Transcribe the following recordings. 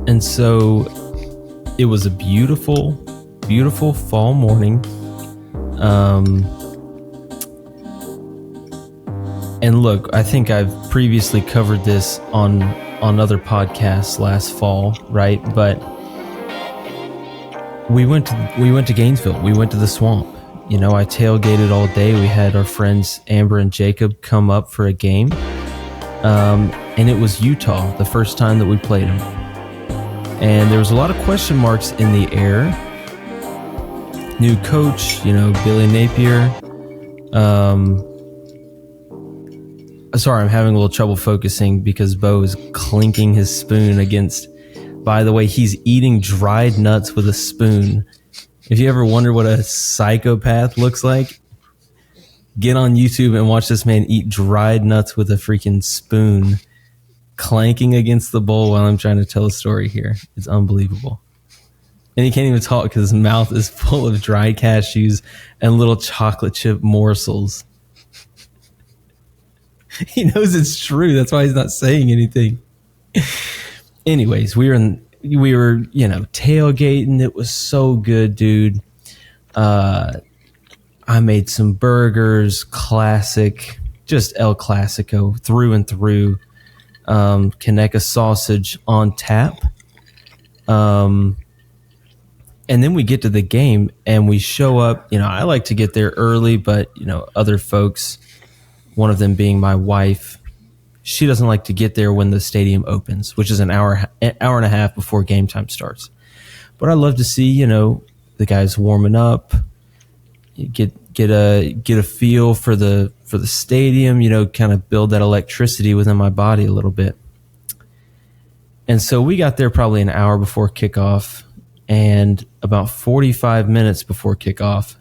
And so it was a beautiful, beautiful fall morning. And look, I think I've previously covered this on other podcasts last fall, right? But we went to Gainesville. We went to the swamp. You know, I tailgated all day. We had our friends Amber and Jacob come up for a game. And it was Utah, the first time that we played them. And there was a lot of question marks in the air. New coach, you know, Billy Napier. Sorry, I'm having a little trouble focusing because Bo is clinking his spoon against... By the way, he's eating dried nuts with a spoon. If you ever wonder what a psychopath looks like, get on YouTube and watch this man eat dried nuts with a freaking spoon, clanking against the bowl while I'm trying to tell a story here. It's unbelievable. And he can't even talk because his mouth is full of dried cashews and little chocolate chip morsels. He knows it's true. That's why he's not saying anything. Anyways, we were, you know, tailgating. It was so good, dude. I made some burgers, classic, just El Clasico through and through. Kaneka sausage on tap. And then we get to the game and we show up. You know, I like to get there early, but, you know, other folks, one of them being my wife, she doesn't like to get there when the stadium opens, which is an hour and a half before game time starts. But I love to see, you know, the guys warming up, get a feel for the stadium, you know, kind of build that electricity within my body a little bit. And so we got there probably an hour before kickoff, and about 45 minutes before kickoff,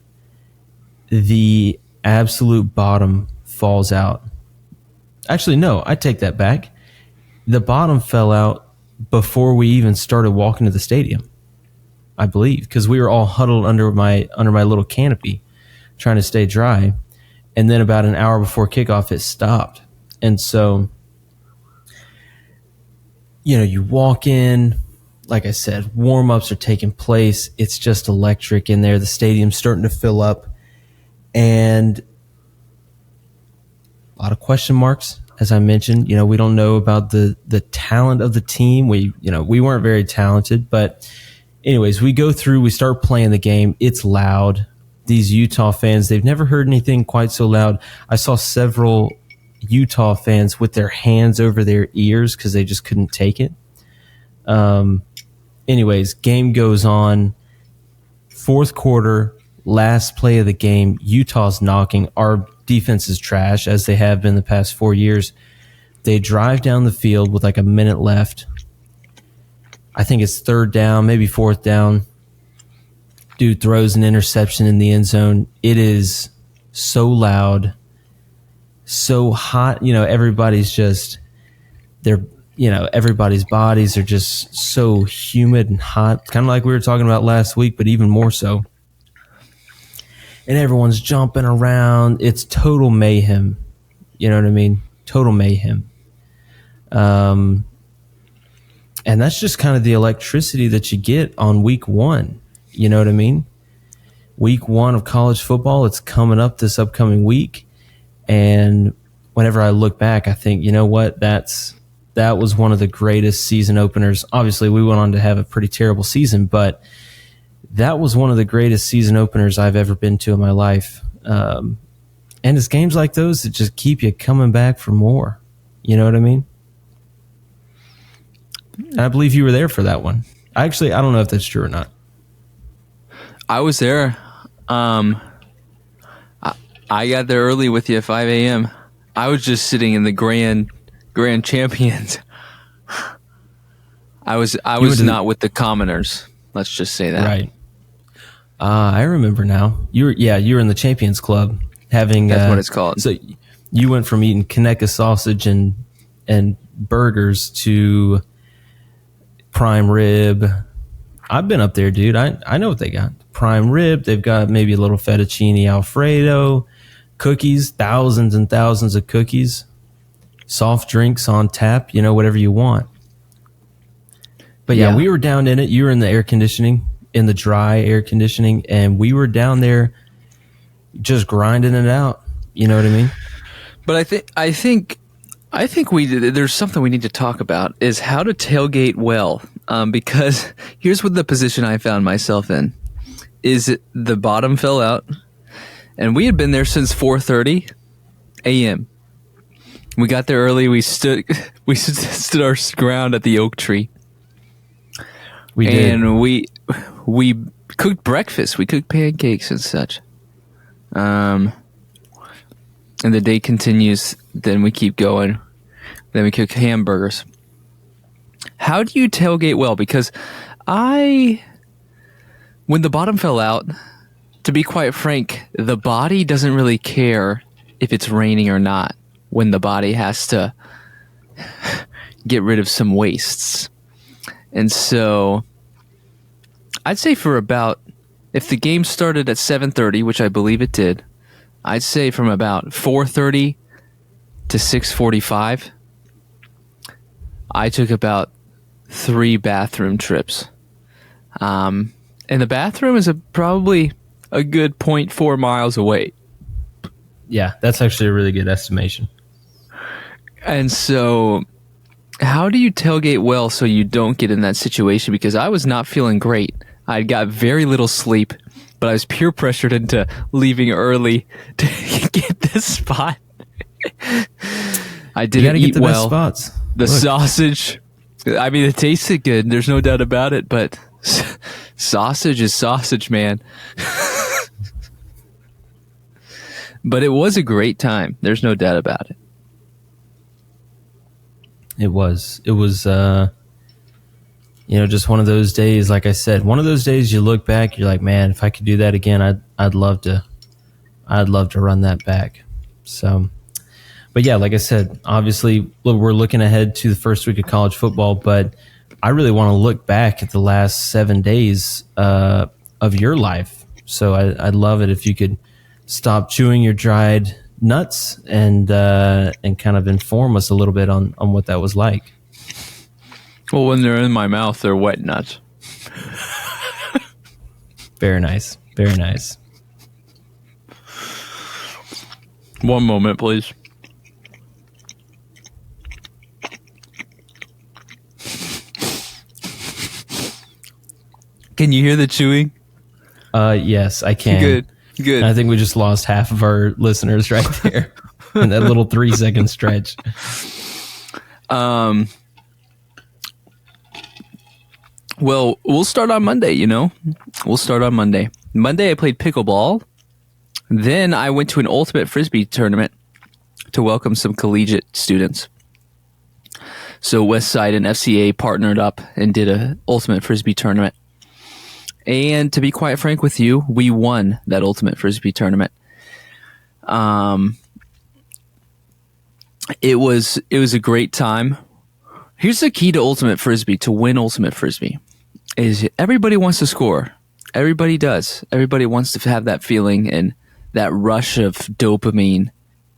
the absolute bottom falls out. Actually, no, I take that back. The bottom fell out before we even started walking to the stadium, I believe, because we were all huddled under my little canopy trying to stay dry. And then about an hour before kickoff, it stopped. And so, you know, you walk in, like I said, warm-ups are taking place. It's just electric in there. The stadium's starting to fill up. And a lot of question marks, as I mentioned. You know, we don't know about the talent of the team. We weren't very talented. But anyways, we go through, we start playing the game. It's loud. These Utah fans, they've never heard anything quite so loud. I saw several Utah fans with their hands over their ears because they just couldn't take it. Anyways, game goes on. Fourth quarter, last play of the game, Utah's knocking. Our defense is trash, as they have been the past 4 years. They drive down the field with like a minute left. I think it's third down, maybe fourth down. Dude throws an interception in the end zone. It is so loud, so hot. You know, everybody's just, everybody's bodies are just so humid and hot. Kind of like we were talking about last week, but even more so. And everyone's jumping around. It's total mayhem. You know what I mean? Total mayhem. And that's just kind of the electricity that you get on week one. You know what I mean? Week one of college football, it's coming up this upcoming week. And whenever I look back, I think, you know what? That was one of the greatest season openers. Obviously, we went on to have a pretty terrible season, but that was one of the greatest season openers I've ever been to in my life. And it's games like those that just keep you coming back for more. You know what I mean? And I believe you were there for that one. Actually, I don't know if that's true or not. I was there. I got there early with you at 5 a.m. I was just sitting in the grand champions. I was not with the commoners. Let's just say that. Right. I remember now. You were in the Champions Club having. That's what it's called. So you went from eating Kaneka sausage and burgers to prime rib. I've been up there, dude. I know what they got. Prime rib. They've got maybe a little fettuccine Alfredo, cookies, thousands and thousands of cookies, soft drinks on tap. You know, whatever you want. But yeah, we were down in it. You were in the air conditioning, in the dry air conditioning, and we were down there just grinding it out. You know what I mean? But I think there's something we need to talk about is how to tailgate well. Because here's what the position I found myself in is the bottom fell out, and we had been there since 4:30 a.m. We got there early. We stood our ground at the oak tree. We did. And we cooked breakfast. We cooked pancakes and such. And the day continues. Then we keep going. Then we cook hamburgers. How do you tailgate well? Because when the bottom fell out, to be quite frank, the body doesn't really care if it's raining or not when the body has to get rid of some wastes. And so I'd say if the game started at 7:30, which I believe it did, I'd say from about 4:30 to 6:45, I took about 3 bathroom trips. And the bathroom is probably a good 0.4 miles away. Yeah, that's actually a really good estimation. And so how do you tailgate well so you don't get in that situation? Because I was not feeling great. I got very little sleep, but I was peer pressured into leaving early to get this spot. I didn't eat well. Best spots. The sausage, I mean, it tasted good. There's no doubt about it, but sausage is sausage, man. But it was a great time. There's no doubt about it. It was, just one of those days, like I said, one of those days you look back, you're like, man, if I could do that again, I'd love to run that back. So, but yeah, like I said, obviously we're looking ahead to the first week of college football, but I really want to look back at the last 7 days of your life. So I'd love it if you could stop chewing your dried nuts and kind of inform us a little bit on what that was like. Well, when they're in my mouth, they're wet nuts. Very nice. Very nice. One moment, please. Can you hear the chewing? Yes, I can. Good. And I think we just lost half of our listeners right there in that little 3-second stretch. Well, we'll start on Monday, We'll start on Monday. Monday, I played pickleball. Then I went to an ultimate frisbee tournament to welcome some collegiate students. So Westside and FCA partnered up and did an ultimate frisbee tournament. And to be quite frank with you, we won that ultimate frisbee tournament. It was a great time. Here's the key to ultimate frisbee, to win ultimate frisbee, is everybody wants to score. Everybody does. Everybody wants to have that feeling and that rush of dopamine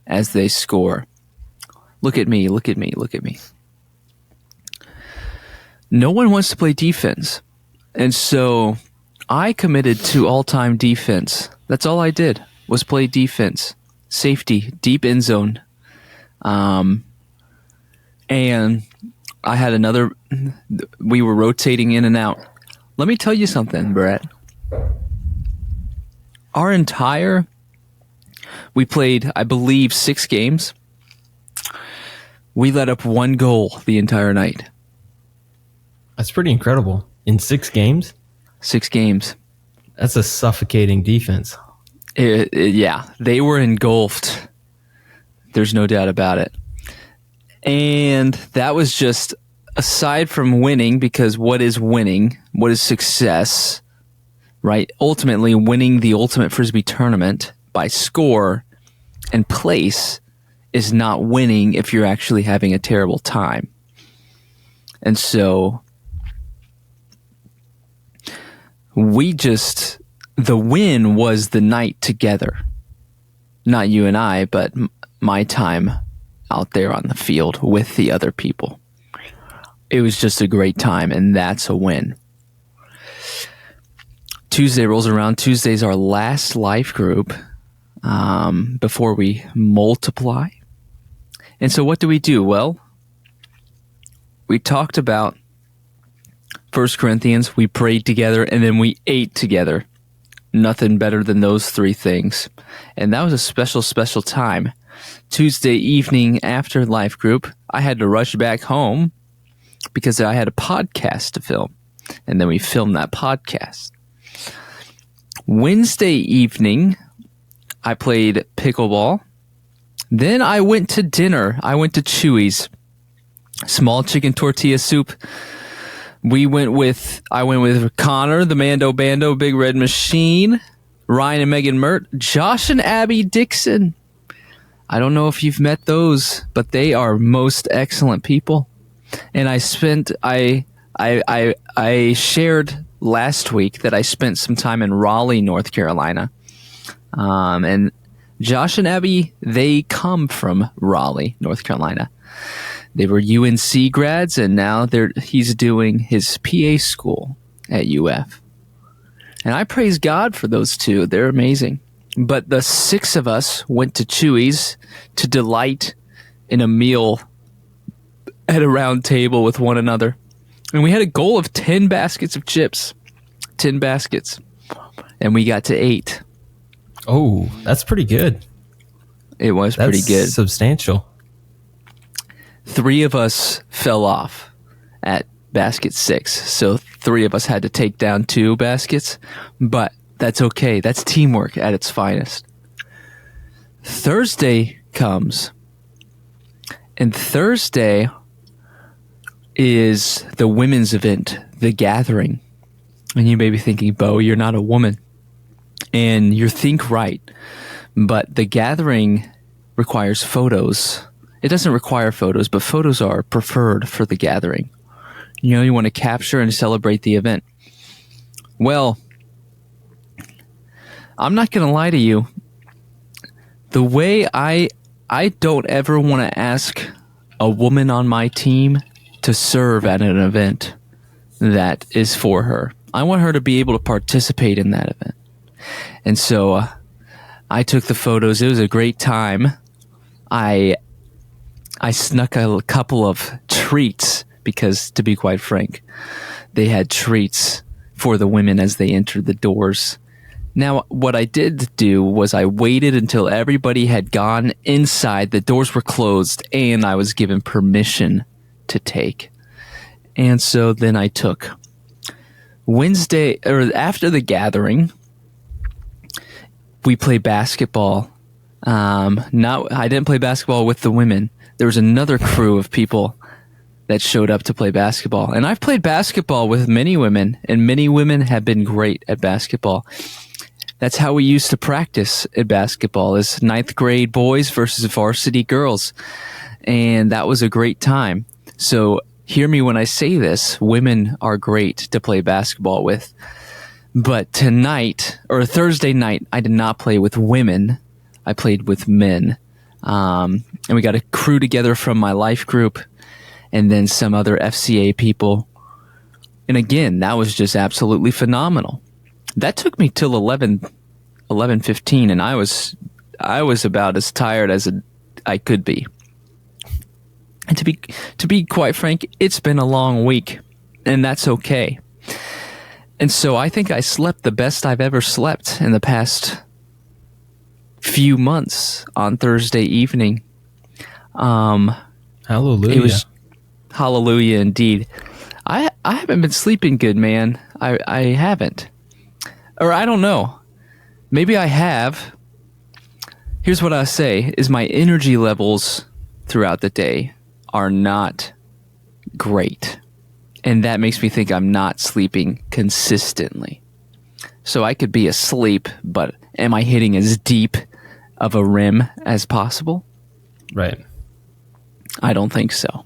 as they score. Look at me, look at me, look at me. No one wants to play defense. And so I committed to all-time defense. That's all I did, was play defense. Safety, deep end zone. And I had we were rotating in and out. Let me tell you something, Brett. We played, I believe, 6 games. We let up 1 goal the entire night. That's pretty incredible. In 6 games? 6 games. That's a suffocating defense. Yeah, they were engulfed. There's no doubt about it. And that was just, aside from winning, because what is winning? What is success? Right? Ultimately, winning the Ultimate Frisbee tournament by score and place is not winning if you're actually having a terrible time. And so the win was the night together. Not you and I, but my time out there on the field with the other people. it was just a great time, and that's a win. Tuesday rolls around. Tuesday's our last life group before we multiply. And so what do? Well, we talked about 1 Corinthians, we prayed together, and then we ate together. Nothing better than those three things. And that was a special, special time. Tuesday evening after life group, I had to rush back home because I had a podcast to film. And then we filmed that podcast. Wednesday evening, I played pickleball. Then I went to dinner. I went to Chewy's. Small chicken tortilla soup. I went with Connor, the Mando Bando, Big Red Machine, Ryan and Megan Mert, Josh and Abby Dixon. I don't know if you've met those, but they are most excellent people. And I shared last week that I spent some time in Raleigh, North Carolina. And Josh and Abby, they come from Raleigh, North Carolina. They were UNC grads, and now he's doing his PA school at UF. And I praise God for those two. They're amazing. But the six of us went to Chewy's to delight in a meal at a round table with one another. And we had a goal of 10 baskets of chips. 10 baskets. And we got to 8. Oh, that's pretty good. It was pretty good. Substantial. 3 of us fell off at basket 6. So 3 of us had to take down 2 baskets. But that's okay. That's teamwork at its finest. Thursday comes. And Thursday is the women's event, the gathering. And you may be thinking, Bo, you're not a woman. And you think right. But the gathering requires photos. It doesn't require photos, but photos are preferred for the gathering. You know, you want to capture and celebrate the event. Well, I'm not going to lie to you. The way I don't ever want to ask a woman on my team to serve at an event that is for her. I want her to be able to participate in that event. And so I took the photos. It was a great time. I snuck a couple of treats because, to be quite frank, they had treats for the women as they entered the doors. Now, what I did do was I waited until everybody had gone inside, the doors were closed, and I was given permission to take. And so then I took. Wednesday, or after the gathering, we played basketball. I didn't play basketball with the women. There was another crew of people that showed up to play basketball. And I've played basketball with many women, and many women have been great at basketball. That's how we used to practice at basketball, is 9th grade boys versus varsity girls. And that was a great time. So hear me when I say this. Women are great to play basketball with. But tonight, or Thursday night, I did not play with women. I played with men. And we got a crew together from my life group and then some other FCA people. And again, that was just absolutely phenomenal. That took me till 11:15, and I was about as tired as I could be. And to be quite frank, it's been a long week, and that's okay. And so I think I slept the best I've ever slept in the past few months on Thursday evening. Hallelujah. It was hallelujah indeed. I haven't been sleeping good, man. I haven't. Or I don't know. Maybe I have. Here's what I say, is my energy levels throughout the day are not great. And that makes me think I'm not sleeping consistently. So I could be asleep, but am I hitting as deep of a REM as possible? Right. I don't think so.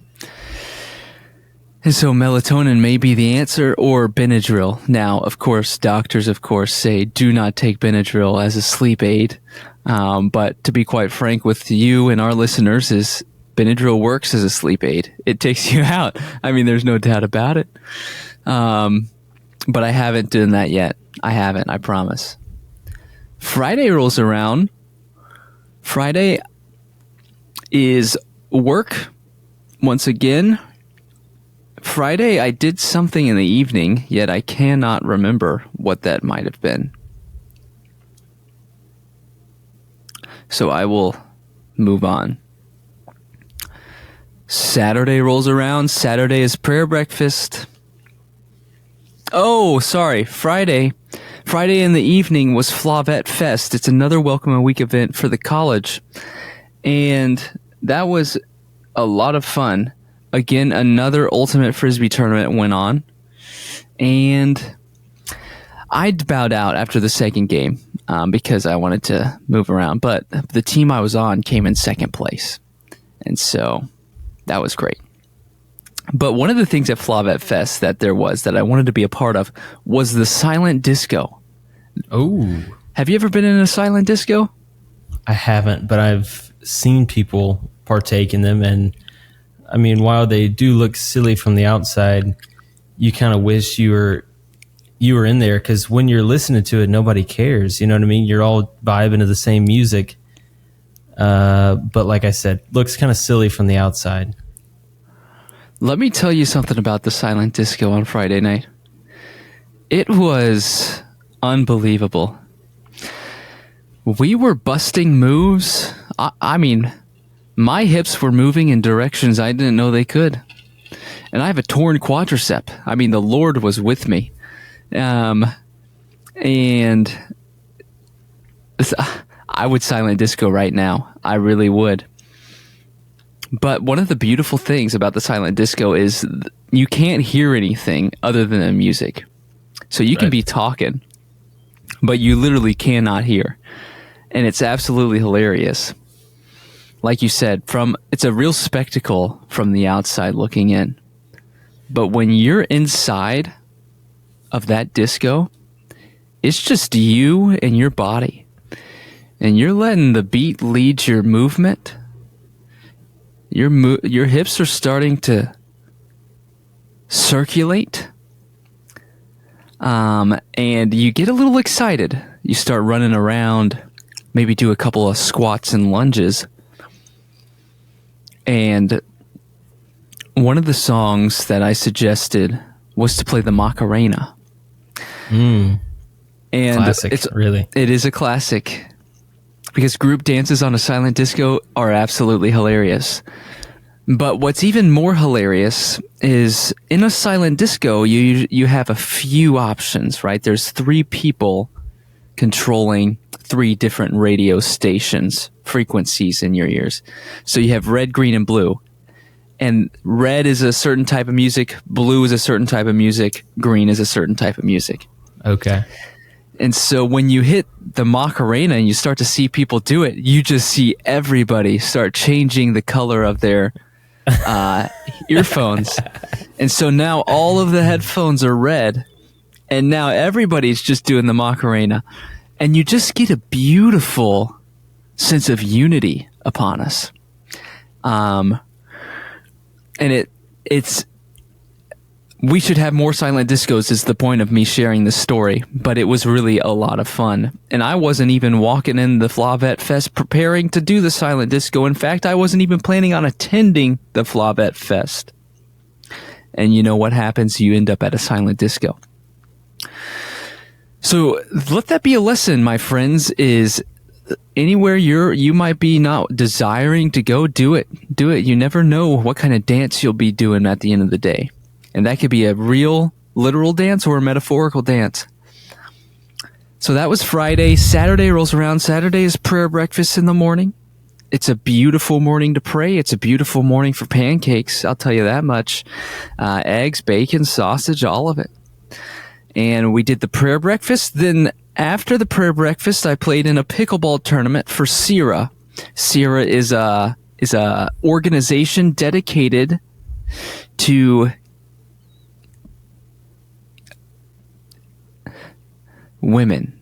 And so melatonin may be the answer, or Benadryl. Now, of course, doctors, say do not take Benadryl as a sleep aid. But to be quite frank with you and our listeners, is Benadryl works as a sleep aid. It takes you out. I mean, there's no doubt about it. But I haven't done that yet. I promise. Friday rolls around. Friday is work once again. Friday, I did something in the evening, yet I cannot remember what that might have been. So I will move on. Saturday rolls around. Saturday is prayer breakfast. Oh, sorry. Friday in the evening was Flavette Fest. It's another Welcome a Week event for the college. And that was a lot of fun. Again, another Ultimate Frisbee tournament went on. And I bowed out after the second game because I wanted to move around. But the team I was on came in second place. And so that was great. But one of the things at Flavette Fest that I wanted to be a part of was the silent disco. Oh. Have you ever been in a silent disco? I haven't, but I've seen people partake in them. And I mean, while they do look silly from the outside, you kind of wish you were in there, because when you're listening to it, nobody cares. You know what I mean? You're all vibing to the same music. But like I said, looks kind of silly from the outside. Let me tell you something about the silent disco on Friday night. It was unbelievable. We were busting moves. I mean, my hips were moving in directions I didn't know they could. And I have a torn quadricep. I mean, the Lord was with me. And I would silent disco right now. I really would. But one of the beautiful things about the silent disco is you can't hear anything other than the music. So you can be talking, but you literally cannot hear. And it's absolutely hilarious. Like you said, it's a real spectacle from the outside looking in. But when you're inside of that disco, it's just you and your body. And you're letting the beat lead your movement. Your hips are starting to circulate. And you get a little excited. You start running around, maybe do a couple of squats and lunges. And one of the songs that I suggested was to play the Macarena. And classic, really. It is a classic. Because group dances on a silent disco are absolutely hilarious. But what's even more hilarious is in a silent disco, you have a few options, right? There's 3 people controlling 3 different radio stations, frequencies in your ears. So you have red, green, and blue. And red is a certain type of music, blue is a certain type of music, green is a certain type of music. Okay. And so when you hit the Macarena and you start to see people do it, you just see everybody start changing the color of their earphones. And so now all of the headphones are red, and now everybody's just doing the Macarena. And you just get a beautiful sense of unity upon us. And it's we should have more silent discos is the point of me sharing this story, but it was really a lot of fun. And I wasn't even walking in the Flavette Fest preparing to do the silent disco. In fact, I wasn't even planning on attending the Flavette Fest. And you know what happens? You end up at a silent disco. So let that be a lesson, my friends, is anywhere you might be not desiring to go, do it. Do it. You never know what kind of dance you'll be doing at the end of the day. And that could be a real, literal dance or a metaphorical dance. So that was Friday. Saturday rolls around. Saturday is prayer breakfast in the morning. It's a beautiful morning to pray. It's a beautiful morning for pancakes. I'll tell you that much. Eggs, bacon, sausage, all of it. And we did the prayer breakfast. Then after the prayer breakfast, I played in a pickleball tournament for Sierra. Sierra is a organization dedicated to women.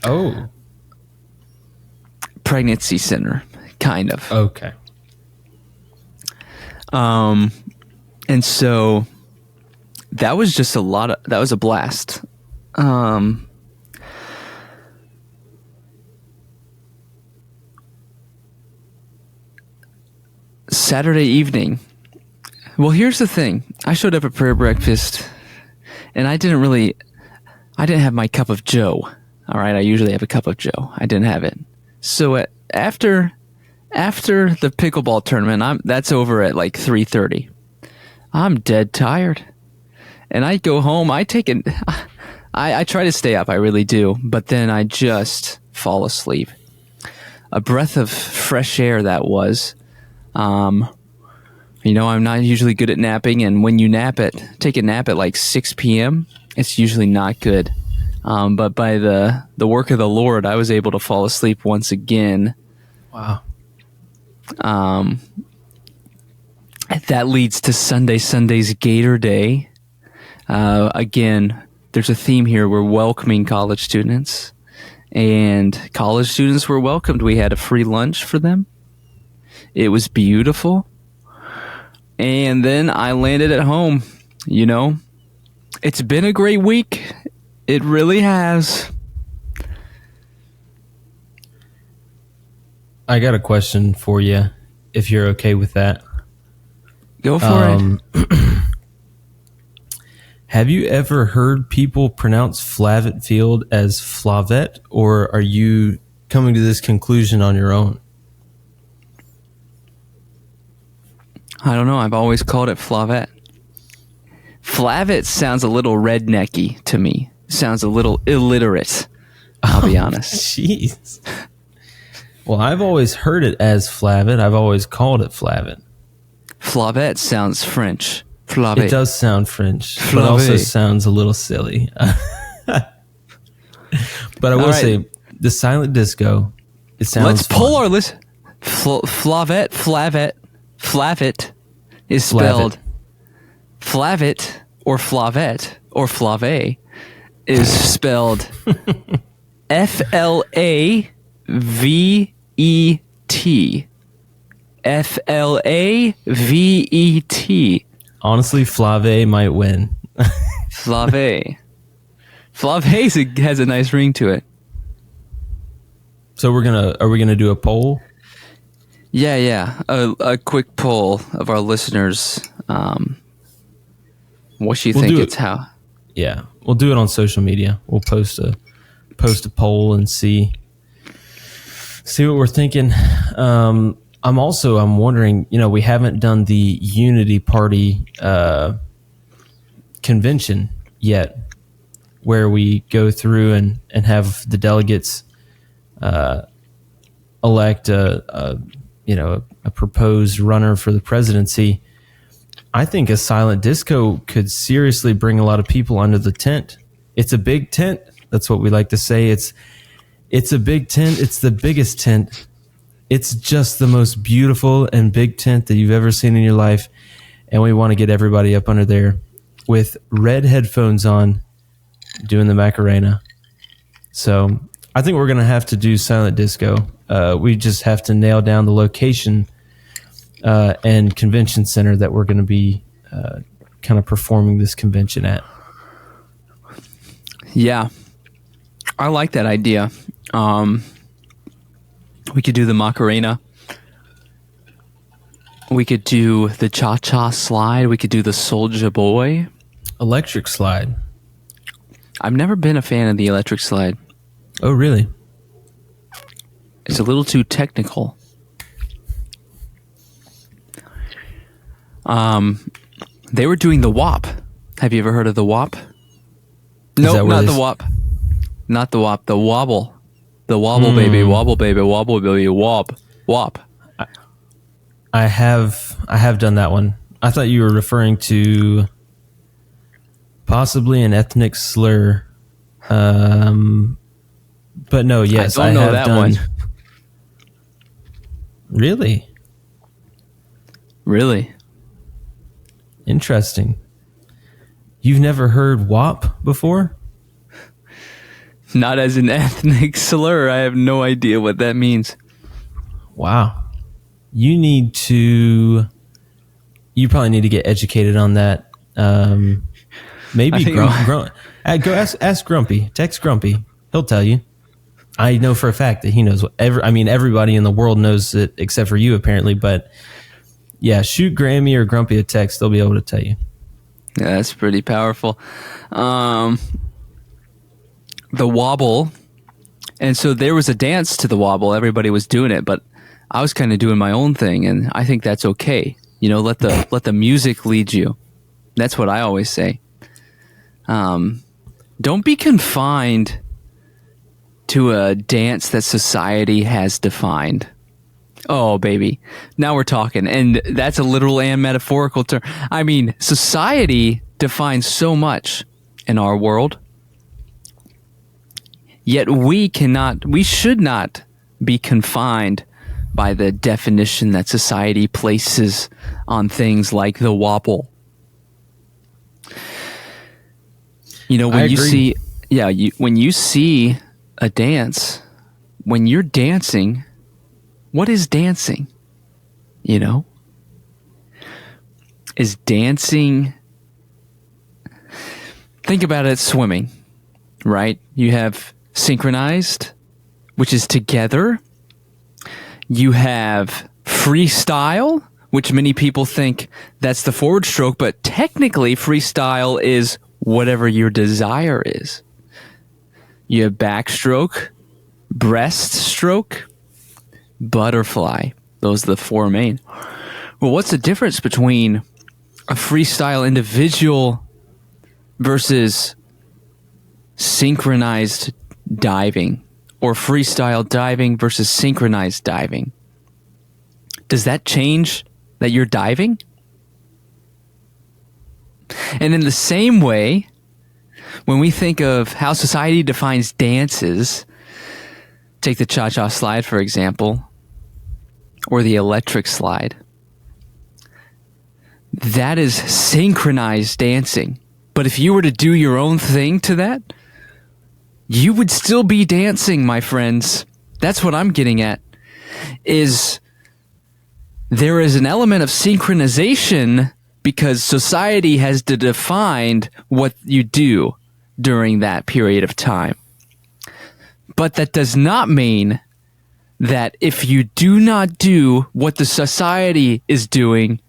Oh. Pregnancy center, kind of. Okay. And so that was just that was a blast. Saturday evening. Well, here's the thing. I showed up at prayer breakfast and I didn't have my cup of Joe. All right. I usually have a cup of Joe. I didn't have it. So after the pickleball tournament, that's over at like 3:30. I'm dead tired. And I go home. I try to stay up. I really do. But then I just fall asleep. A breath of fresh air that was. I'm not usually good at napping. And when you take a nap at like 6 p.m., it's usually not good. But by the work of the Lord, I was able to fall asleep once again. Wow. That leads to Sunday's Gator Day. Again, there's a theme here. We're welcoming college students. And college students were welcomed. We had a free lunch for them. It was beautiful. And then I landed at home. It's been a great week. It really has. I got a question for you, if you're okay with that. Go for it. Have you ever heard people pronounce Flavet Field as Flavet, or are you coming to this conclusion on your own? I don't know. I've always called it Flavet. Flavet sounds a little rednecky to me. Sounds a little illiterate. I'll be honest. Jeez. Well, I've always heard it as Flavet. I've always called it Flavet. Flavet sounds French. Flavet. It does sound French, Flavet. but also sounds a little silly. But I will say, the silent disco, it sounds Let's fun. pull our list. Flavet is spelled Flavet or Flavet or Flave is spelled Flavet. Flavet. Honestly, Flave might win. Flave. Flave has a nice ring to it. So are we gonna do a poll? Yeah. A quick poll of our listeners. What do you think it's how? Yeah, we'll do it on social media. We'll post a poll and see what we're thinking. I'm wondering, we haven't done the Unity Party convention yet, where we go through and have the delegates elect a proposed runner for the presidency. I think a silent disco could seriously bring a lot of people under the tent. It's a big tent. That's what we like to say. It's a big tent. It's the biggest tent. It's just the most beautiful and big tent that you've ever seen in your life. And we want to get everybody up under there with red headphones on doing the Macarena. So I think we're going to have to do silent disco. We just have to nail down the location and convention center that we're going to be kind of performing this convention at. Yeah, I like that idea. We could do the Macarena. We could do the Cha-Cha slide. We could do the Soulja Boy. Electric slide. I've never been a fan of the electric slide. Oh, really? It's a little too technical. They were doing the WAP. Have you ever heard of the WAP? No, not the WAP. Not the WAP. The wobble. The wobble baby, wobble baby, wobble baby, WAP. WAP. I have done that one. I thought you were referring to possibly an ethnic slur. But no, yes, I don't know that one. Really? Really? Interesting. You've never heard WAP before? Not as an ethnic slur. I have no idea what that means. Wow. You need to you probably need to get educated on that. Maybe I think go ask Grumpy. Text Grumpy. He'll tell you. I know for a fact that he knows everybody in the world knows it except for you apparently. But yeah, shoot Grammy or Grumpy a text. They'll be able to tell you. Yeah, that's pretty powerful. The wobble. And so there was a dance to the wobble. Everybody was doing it, but I was kind of doing my own thing, and I think that's okay. You know, let the music lead you. That's what I always say. Don't be confined to a dance that society has defined. Oh, baby. Now we're talking. And that's a literal and metaphorical term. I mean, society defines so much in our world. Yet we should not be confined by the definition that society places on things like the wobble. You know, when you see a dance, when you're dancing, what is dancing? You know? Is dancing... Think about it, swimming, right? You have synchronized, which is together. You have freestyle, which many people think that's the forward stroke, but technically freestyle is whatever your desire is. You have backstroke, breaststroke, butterfly. Those are the four main. Well, what's the difference between a freestyle individual versus synchronized diving, or freestyle diving versus synchronized diving? Does that change that you're diving? And in the same way, when we think of how society defines dances, take the cha-cha slide, for example, or the electric slide. That is synchronized dancing. But if you were to do your own thing to that, you would still be dancing, my friends. That's what I'm getting at. There is an element of synchronization because society has defined what you do during that period of time. But that does not mean that if you do not do what the society is doing,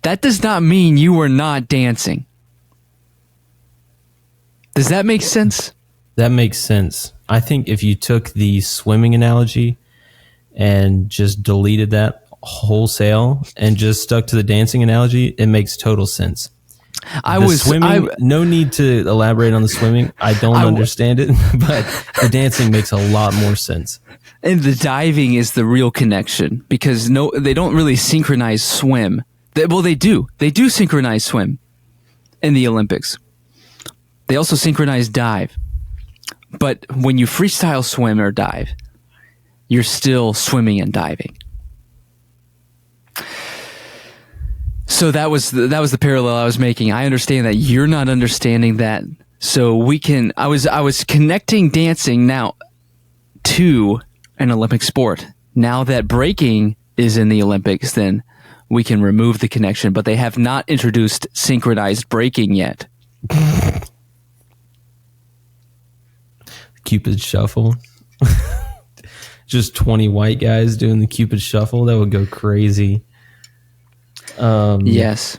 that does not mean you are not dancing. Does that make sense? That makes sense. I think if you took the swimming analogy and just deleted that wholesale and just stuck to the dancing analogy, it makes total sense. No need to elaborate on the swimming. I don't understand it, but the dancing makes a lot more sense. And the diving is the real connection because they don't really synchronize swim. They do. They do synchronize swim in the Olympics. They also synchronize dive. But when you freestyle swim or dive, you're still swimming and diving. So that was the parallel I was making. I understand that you're not understanding that. So I was connecting dancing now to an Olympic sport. Now that breaking is in the Olympics, then we can remove the connection, but they have not introduced synchronized breaking yet. Cupid shuffle. Just 20 white guys doing the Cupid shuffle. That would go crazy. Yes.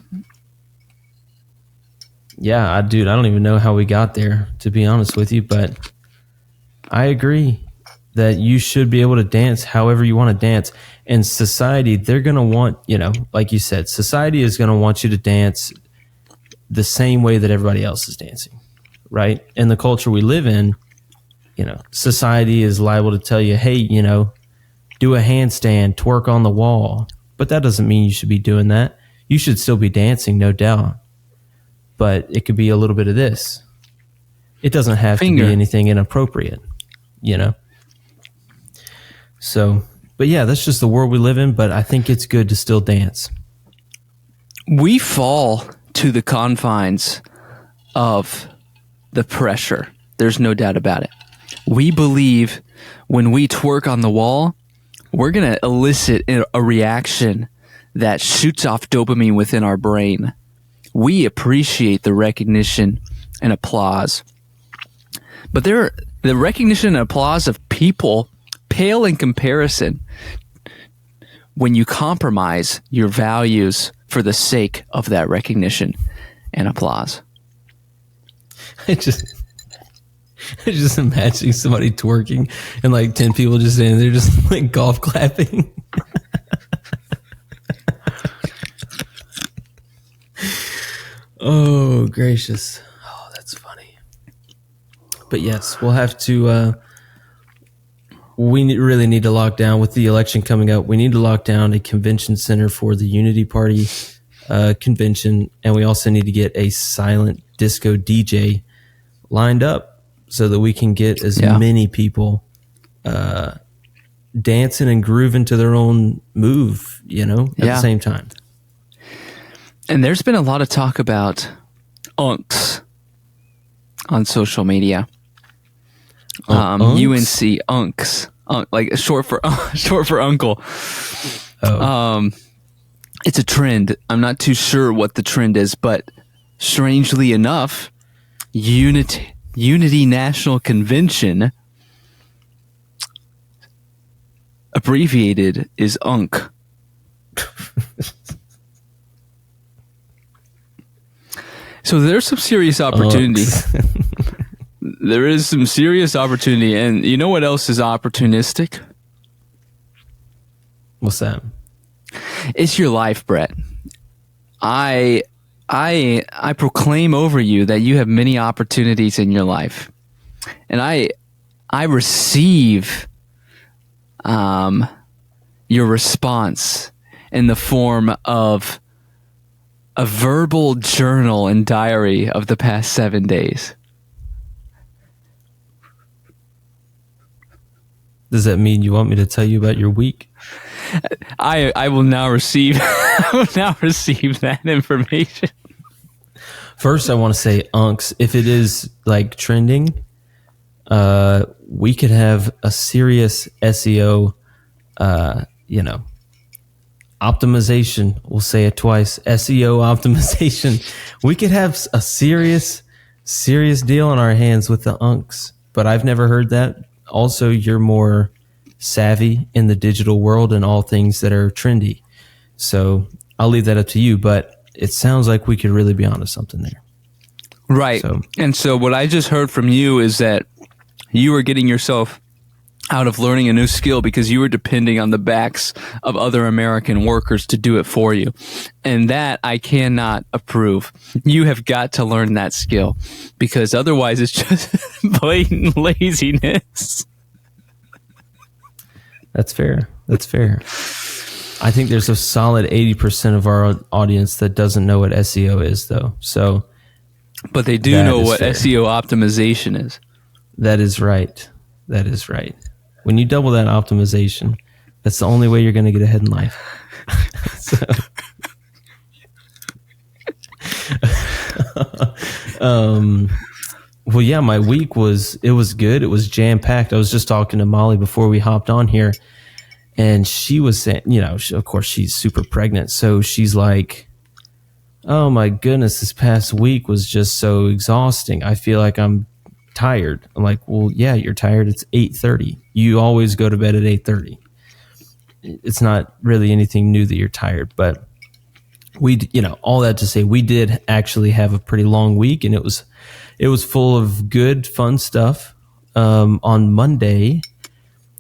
Yeah, dude, I don't even know how we got there, to be honest with you, but I agree that you should be able to dance however you want to dance. And society, they're going to want, like you said, society is going to want you to dance the same way that everybody else is dancing, right? In the culture we live in, society is liable to tell you, hey, do a handstand, twerk on the wall. But that doesn't mean you should be doing that. You should still be dancing, no doubt. But it could be a little bit of this. It doesn't have to be anything inappropriate, So, but yeah, that's just the world we live in, but I think it's good to still dance. We fall to the confines of the pressure. There's no doubt about it. We believe when we twerk on the wall, we're going to elicit a reaction that shoots off dopamine within our brain. We appreciate the recognition and applause. But the recognition and applause of people pale in comparison when you compromise your values for the sake of that recognition and applause. I just imagining somebody twerking and like 10 people just standing there just like golf clapping. Oh, gracious. Oh, that's funny. But yes, we'll have to, really need to lock down with the election coming up. We need to lock down a convention center for the Unity Party convention. And we also need to get a silent disco DJ lined up so that we can get as many people dancing and grooving to their own move, at the same time. And there's been a lot of talk about unks on social media. UNC unks, like short for uncle. Oh. It's a trend. I'm not too sure what the trend is, but strangely enough, Unity National Convention, abbreviated, is UNC. So there's some serious opportunity. There is some serious opportunity. And you know what else is opportunistic? What's that? It's your life, Brett. I proclaim over you that you have many opportunities in your life. And I receive your response in the form of a verbal journal and diary of the past 7 days. Does that mean you want me to tell you about your week? I will now receive that information. First, I want to say, unks, if it is like trending, we could have a serious SEO, optimization. We'll say it twice. SEO optimization. We could have a serious deal on our hands with the unks, but I've never heard that. Also, you're more savvy in the digital world and all things that are trendy. So I'll leave that up to you, but it sounds like we could really be onto something there. Right. And so what I just heard from you is that you are getting yourself out of learning a new skill because you were depending on the backs of other American workers to do it for you. And that I cannot approve. You have got to learn that skill because otherwise it's just blatant laziness. That's fair. I think there's a solid 80% of our audience that doesn't know what SEO is, though. So, but they do know what fair. SEO optimization is. That is right. When you double that optimization, that's the only way you're going to get ahead in life. Well, yeah, my week was good. It was jam packed. I was just talking to Molly before we hopped on here, and she was saying, of course she's super pregnant. So she's like, oh my goodness, this past week was just so exhausting. I feel like I'm tired. I'm like, well, yeah, you're tired. It's 8:30. You always go to bed at 8:30. It's not really anything new that you're tired, but all that to say, we did actually have a pretty long week, and it was full of good, fun stuff. On Monday,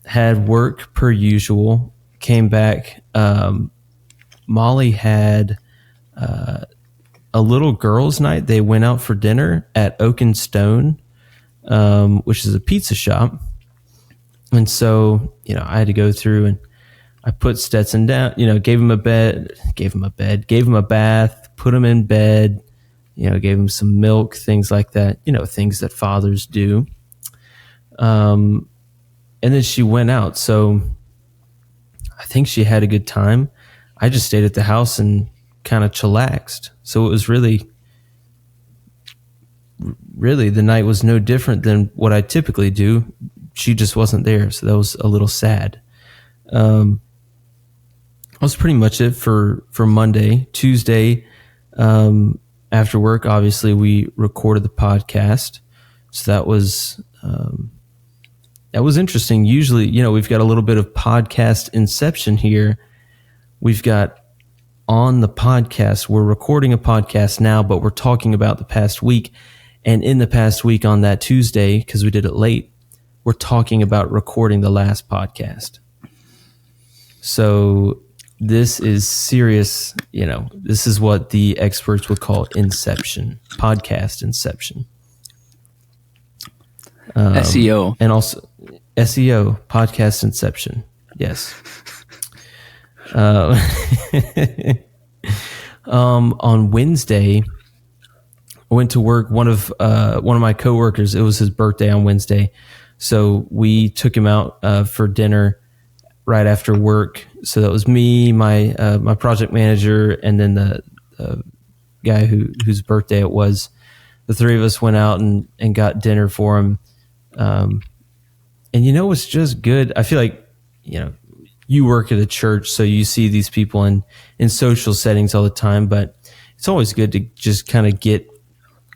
had work per usual, came back. Molly had a little girls' night. They went out for dinner at Oak and Stone, which is a pizza shop. And so, I had to go through and I put Stetson down, gave him a bath, put him in bed, gave him some milk, things like that, things that fathers do. And then she went out. So I think she had a good time. I just stayed at the house and kind of chillaxed. So it was really the night was no different than what I typically do. She just wasn't there. So that was a little sad. was pretty much it for Monday. Tuesday, after work, obviously we recorded the podcast, so that was interesting. Usually, we've got a little bit of podcast inception here. We've got on the podcast, we're recording a podcast now, but we're talking about the past week. And in the past week on that Tuesday, because we did it late, we're talking about recording the last podcast. So this is serious, this is what the experts would call inception, podcast inception. SEO. And also SEO, podcast inception. Yes. On Wednesday, I went to work. One of my coworkers, it was his birthday on Wednesday, so we took him out for dinner right after work. So that was me, my project manager, and then the guy whose birthday it was. The three of us went out and got dinner for him. And it's just good. I feel like you work at a church, so you see these people in social settings all the time, but it's always good to just kind of get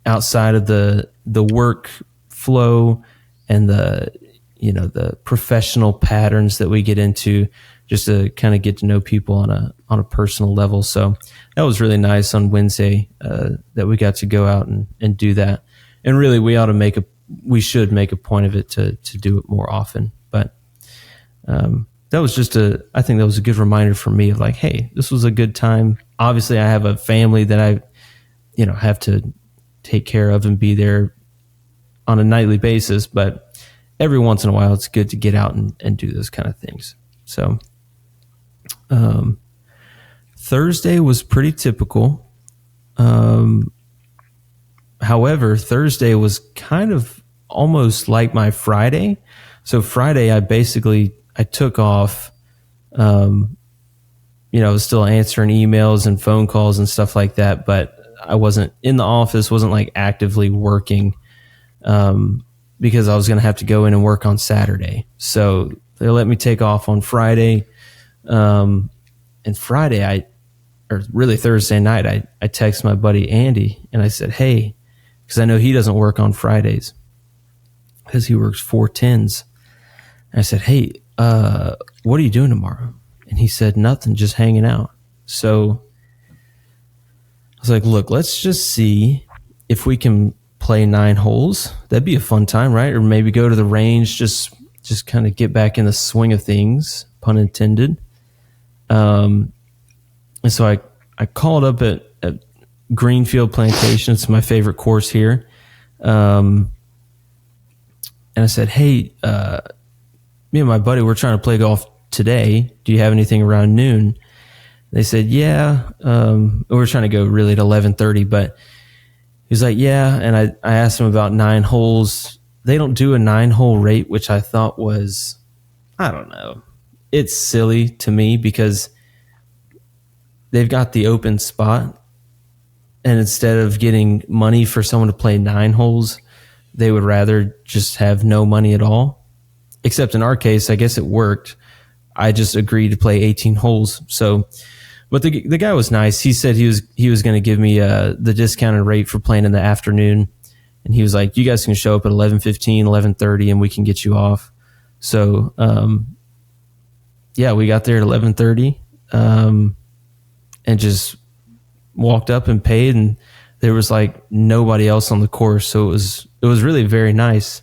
outside of the work flow and the professional patterns that we get into, just to kind of get to know people on a personal level. So that was really nice on Wednesday, that we got to go out and do that. And really, we should make a point of it to do it more often. But that was I think that was a good reminder for me of like, hey, this was a good time. Obviously, I have a family that I have to take care of and be there on a nightly basis, but every once in a while it's good to get out and do those kind of things. So Thursday was pretty typical. However, Thursday was kind of almost like my Friday. So Friday I took off. I was still answering emails and phone calls and stuff like that, but I wasn't in the office, wasn't like actively working, because I was going to have to go in and work on Saturday. So they let me take off on Friday. And Friday, Thursday night, I text my buddy Andy and I said, hey, because I know he doesn't work on Fridays because he works 4/10s. And I said, hey, what are you doing tomorrow? And he said, nothing, just hanging out. So I was like, look, let's just see if we can play 9 holes. That'd be a fun time, right? Or maybe go to the range, just kind of get back in the swing of things, pun intended. And so I called up at Greenfield Plantation. It's my favorite course here. And I said, hey, me and my buddy, we're trying to play golf today. Do you have anything around noon? They said, yeah. We were trying to go really at 11:30, but he was like, yeah. And I asked him about 9 holes. They don't do a 9-hole rate, which I thought was, I don't know. It's silly to me because they've got the open spot, and instead of getting money for someone to play 9 holes, they would rather just have no money at all. Except in our case, I guess it worked. I just agreed to play 18 holes. So, but the guy was nice. He said he was going to give me the discounted rate for playing in the afternoon, and he was like, "You guys can show up at 11:15, 11:30, and we can get you off." So, yeah, we got there at 11:30, and just walked up and paid, and there was like nobody else on the course, so it was really very nice.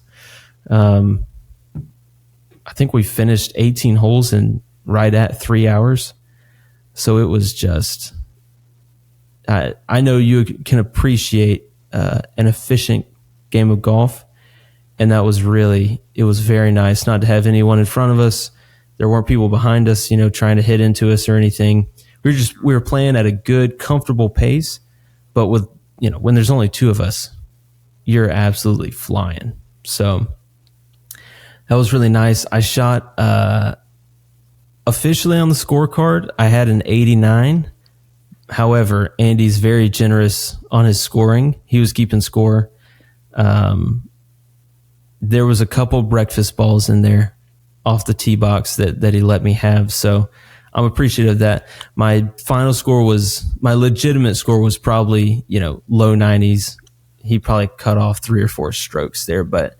I think we finished 18 holes in right at 3 hours. So it was just, I know you can appreciate an efficient game of golf. And that was it was very nice not to have anyone in front of us. There weren't people behind us, trying to hit into us or anything. We were playing at a good, comfortable pace, but with, when there's only 2 of us, you're absolutely flying. So that was really nice. I shot officially on the scorecard. I had an 89. However, Andy's very generous on his scoring. He was keeping score. There was a couple breakfast balls in there off the tee box that he let me have. So I'm appreciative of that. My legitimate score was probably, low 90s. He probably cut off 3 or 4 strokes there, but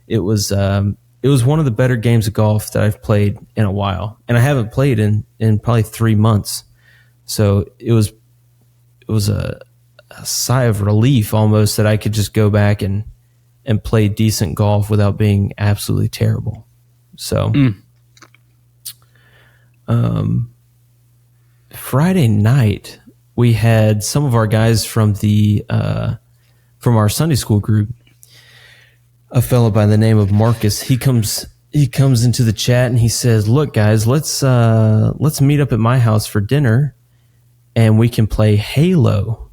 it was one of the better games of golf that I've played in a while, and I haven't played in probably 3 months. So it was a sigh of relief almost that I could just go back and play decent golf without being absolutely terrible. So, Friday night we had some of our guys from our Sunday school group. A fellow by the name of Marcus, he comes into the chat and he says, "Look, guys, let's meet up at my house for dinner, and we can play Halo."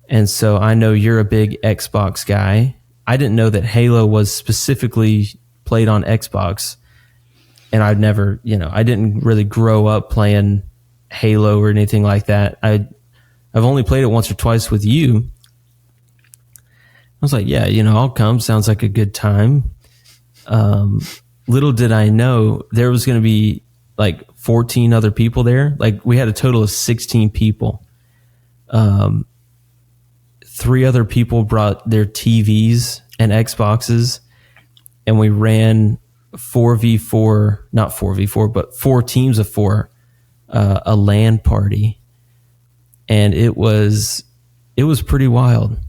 And so I know you're a big Xbox guy. I didn't know that Halo was specifically played on Xbox, and I've never, I didn't really grow up playing Halo or anything like that. I've only played it once or twice with you. I was like, yeah, I'll come. Sounds like a good time. Little did I know there was going to be like 14 other people there. Like we had a total of 16 people. 3 other people brought their TVs and Xboxes, and we ran 4v4, not 4v4, but 4 teams of 4, a LAN party. And it was pretty wild.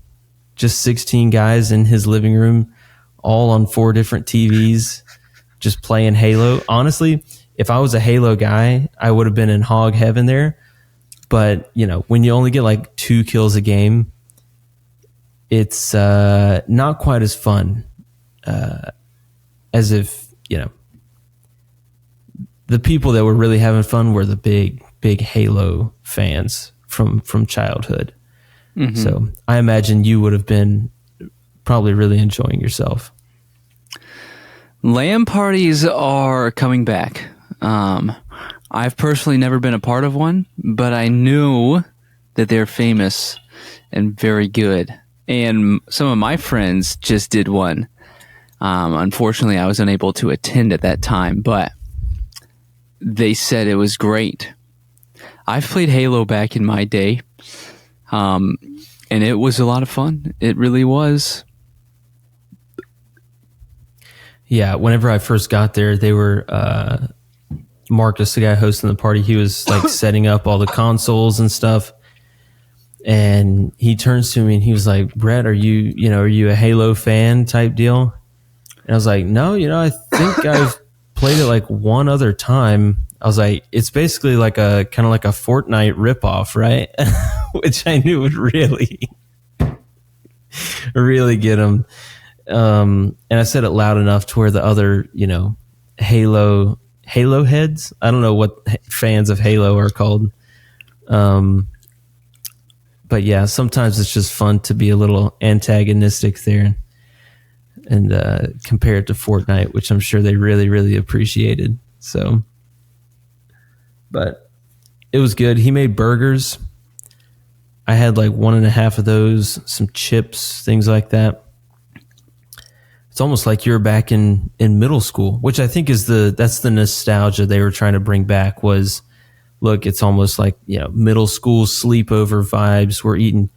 Just 16 guys in his living room, all on 4 different TVs, just playing Halo. Honestly, if I was a Halo guy, I would have been in hog heaven there. But, when you only get like 2 kills a game, it's not quite as fun as if, the people that were really having fun were the big Halo fans from childhood. Mm-hmm. So I imagine you would have been probably really enjoying yourself. LAN parties are coming back. I've personally never been a part of one, but I knew that they're famous and very good. And some of my friends just did one. Unfortunately, I was unable to attend at that time, but they said it was great. I've played Halo back in my day. And it was a lot of fun. It really was. Yeah, whenever I first got there, they were Marcus, the guy hosting the party, he was like setting up all the consoles and stuff. And he turns to me and he was like, "Brett, are you a Halo fan type deal?" And I was like, "No, I think I've played it like one other time." I was like, "It's basically like a kind of like a Fortnite ripoff, right?" Which I knew would really get him. And I said it loud enough to where the other, Halo heads, I don't know what fans of Halo are called. But yeah, sometimes it's just fun to be a little antagonistic there and compare it to Fortnite, which I'm sure they really, really appreciated. So, but it was good. He made burgers. I had like 1.5 of those, some chips, things like that. It's almost like you're back in middle school, which I think is that's the nostalgia they were trying to bring back was, look, it's almost like, middle school sleepover vibes. We're eating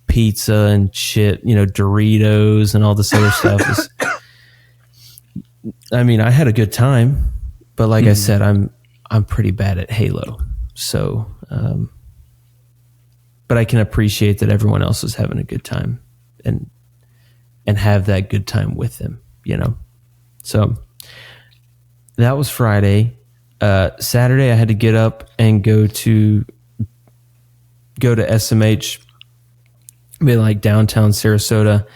pizza and shit, Doritos and all this other stuff. I mean, I had a good time, but like I said, I'm pretty bad at Halo. So, but I can appreciate that everyone else is having a good time and have that good time with them, So that was Friday. Saturday, I had to get up and go to SMH, be like downtown Sarasota,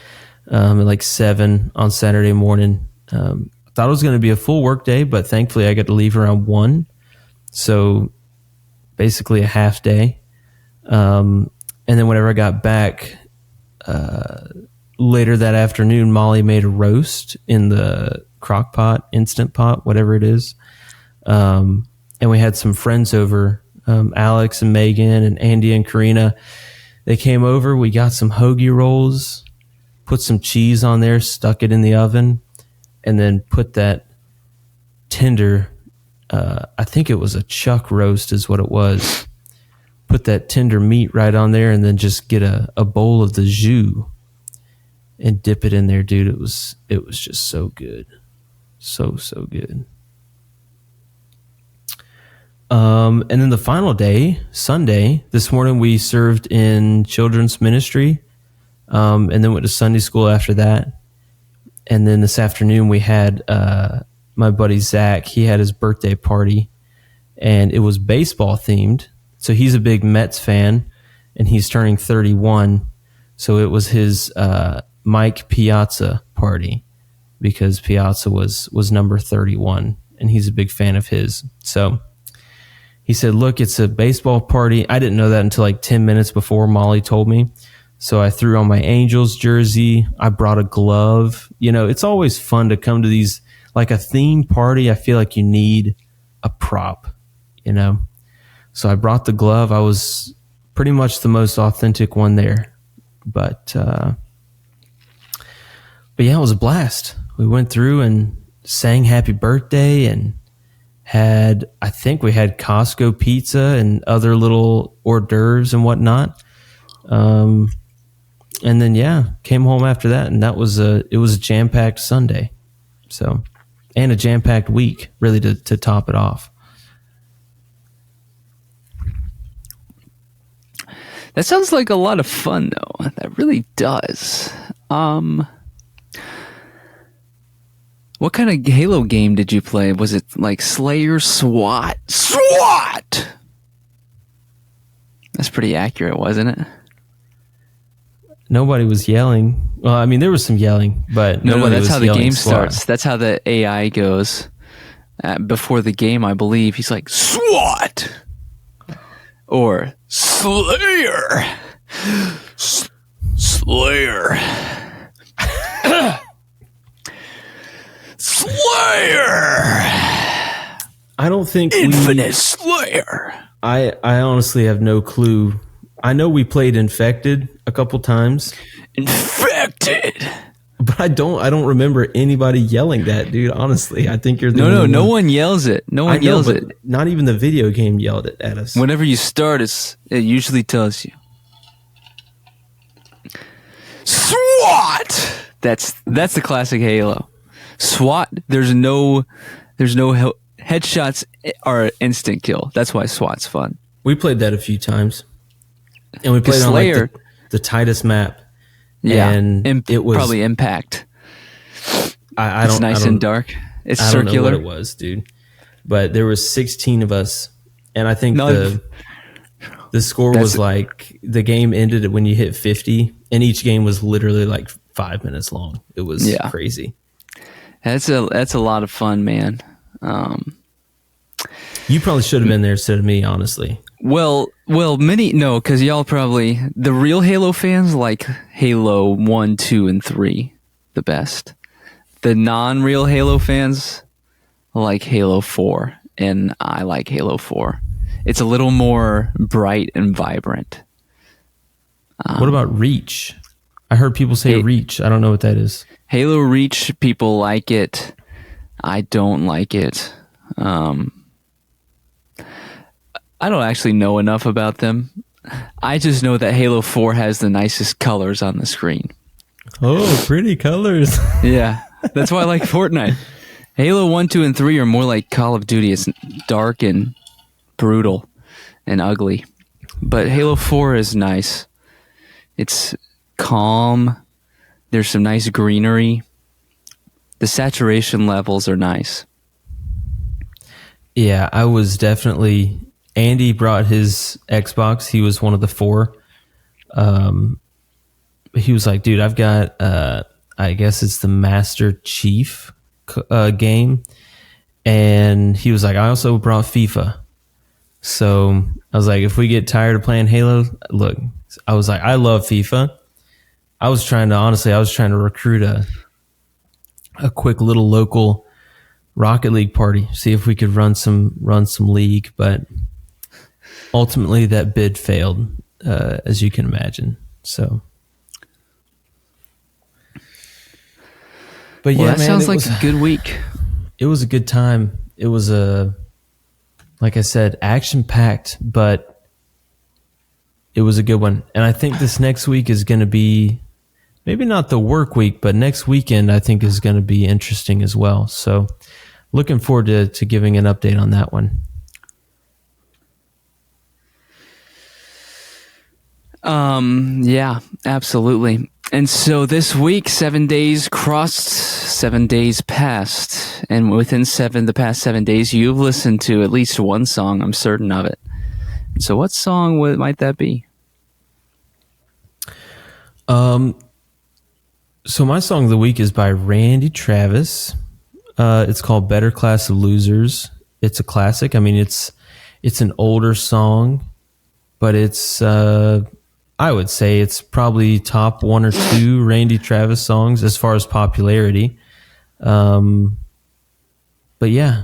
at like 7 on Saturday morning. Thought it was going to be a full work day, but thankfully I got to leave around 1. So basically a half day. And then whenever I got back, later that afternoon, Molly made a roast in the crock pot, Instant Pot, whatever it is. And we had some friends over, Alex and Megan and Andy and Karina. They came over. We got some hoagie rolls, put some cheese on there, stuck it in the oven, and then put that tender I think it was a chuck roast is what it was. Put that tender meat right on there and then just get a bowl of the jus and dip it in there, dude. It was just so good. So good. And then the final day, Sunday, this morning we served in children's ministry, and then went to Sunday school after that. And then this afternoon we had my buddy Zach. He had his birthday party, and it was baseball themed. So he's a big Mets fan, and he's turning 31. So it was his Mike Piazza party because Piazza was number 31, and he's a big fan of his. So he said, look, it's a baseball party. I didn't know that until like 10 minutes before Molly told me. So I threw on my Angels jersey. I brought a glove. You know, it's always fun to come to these, like a theme party. I feel like you need a prop, you know? So I brought the glove. I was pretty much the most authentic one there. But yeah, it was a blast. We went through and sang happy birthday and I think we had Costco pizza and other little hors d'oeuvres and whatnot. And then, yeah, came home after that, and it was a jam-packed Sunday. So, and a jam-packed week, really, to top it off. That sounds like a lot of fun, though. That really does. What kind of Halo game did you play? Was it like Slayer SWAT? SWAT! That's pretty accurate, wasn't it? Nobody was yelling. Well, I mean, there was some yelling, but no, that's how the game SWAT. starts. That's how the AI goes. Before the game, I believe, he's like, SWAT! Or Slayer! Slayer! Slayer! I don't think Infinite Slayer! I honestly have no clue. I know we played Infected a couple times. Infected! But I don't remember anybody yelling that, dude. Honestly, I think you're the No one yells it. No one yells it. Not even the video game yelled it at us. Whenever you start, it usually tells you SWAT. That's the classic Halo. SWAT. There's no headshots are instant kill. That's why SWAT's fun. We played that a few times, and we played Slayer, on like the tightest map. Yeah, and it was probably Impact. It's nice and dark. It's circular. I don't know what it was, dude. But there was 16 of us, and I think the score was like the game ended when you hit 50, and each game was literally like 5 minutes long. It was crazy. That's a lot of fun, man. You probably should have been there instead of me, honestly. Well, because y'all probably, the real Halo fans like Halo 1, 2, and 3 the best. The non-real Halo fans like Halo 4, and I like Halo 4. It's a little more bright and vibrant. What about Reach? I heard people say Reach. I don't know what that is. Halo Reach, people like it. I don't like it. I don't actually know enough about them. I just know that Halo 4 has the nicest colors on the screen. Oh, pretty colors. Yeah, that's why I like Fortnite. Halo 1, 2, and 3 are more like Call of Duty. It's dark and brutal and ugly. But Halo 4 is nice. It's calm. There's some nice greenery. The saturation levels are nice. Yeah, I was definitely... Andy brought his Xbox. He was one of the 4. He was like, dude, I've got, I guess it's the Master Chief game. And he was like, I also brought FIFA. So I was like, if we get tired of playing Halo, look, I was like, I love FIFA. I was trying to recruit a quick little local Rocket League party, see if we could run some league, but ultimately that bid failed, as you can imagine. So, but yeah, that sounds like a good week. It was a good time. It was like I said, action packed, but it was a good one. And I think this next week is going to be maybe not the work week, but next weekend I think is going to be interesting as well. So looking forward to giving an update on that one. Yeah, absolutely. And so this week, 7 days crossed, 7 days passed, and within the past 7 days, you've listened to at least one song. I'm certain of it. So, what song might that be? So my song of the week is by Randy Travis. It's called "Better Class of Losers." It's a classic. I mean, it's an older song, but it's I would say it's probably top 1 or 2 Randy Travis songs as far as popularity. But yeah,